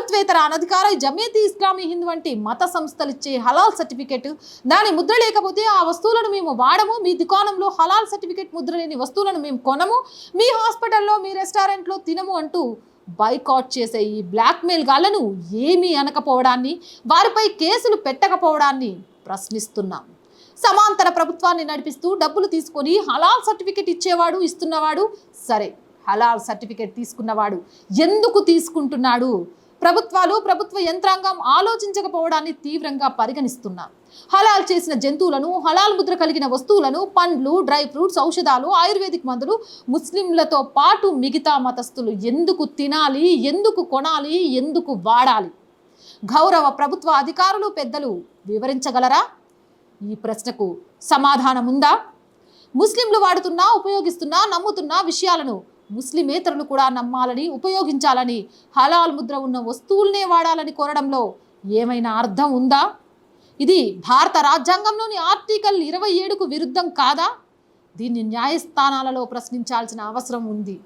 ప్రభుత్వేతర అనధికార జమియత్ ఇస్లామీ హింద్ వంటి మత సంస్థలు ఇచ్చే హలాల్ సర్టిఫికెట్ దాని ముద్ర లేకపోతే ఆ వస్తువులను మేము వాడము, మీ దుకాణంలో హలాల్ సర్టిఫికెట్ ముద్ర లేని వస్తువులను మేము కొనము, మీ హాస్పిటల్లో మీ రెస్టారెంట్లో తినము అంటూ బైకాట్ చేసే ఈ బ్లాక్మెయిల్ గాళ్లను ఏమీ అనకపోవడాన్ని, వారిపై కేసులు పెట్టకపోవడాన్ని ప్రశ్నిస్తున్నాం. సమాంతర ప్రభుత్వాన్ని నడిపిస్తూ డబ్బులు తీసుకొని హలాల్ సర్టిఫికెట్ ఇచ్చేవాడు, ఇస్తున్నవాడు సరే, హలాల్ సర్టిఫికెట్ తీసుకున్నవాడు ఎందుకు తీసుకుంటున్నాడు? ప్రభుత్వాలు, ప్రభుత్వ యంత్రాంగం ఆలోచించకపోవడాన్ని తీవ్రంగా పరిగణిస్తున్నారు. హలాల్ చేసిన జంతువులను, హలాల్ ముద్ర కలిగిన వస్తువులను, పండ్లు, డ్రై ఫ్రూట్స్, ఔషధాలు, ఆయుర్వేదిక్ మందులు ముస్లింలతో పాటు మిగతా మతస్థులు ఎందుకు తినాలి, ఎందుకు కొనాలి, ఎందుకు వాడాలి? గౌరవ ప్రభుత్వ అధికారులు, పెద్దలు వివరించగలరా? ఈ ప్రశ్నకు సమాధానం ఉందా? ముస్లింలు వాడుతున్నా, ఉపయోగిస్తున్నా, నమ్ముతున్న విషయాలను ముస్లిమేతరులు కూడా నమ్మాలని, ఉపయోగించాలని, హలాల్ ముద్ర ఉన్న వస్తువులనే వాడాలని కోరడంలో ఏమైనా అర్థం ఉందా? ఇది భారత రాజ్యాంగంలోని ఆర్టికల్ 27కు విరుద్ధం కాదా? దీన్ని న్యాయస్థానాలలో ప్రశ్నించాల్సిన అవసరం ఉంది.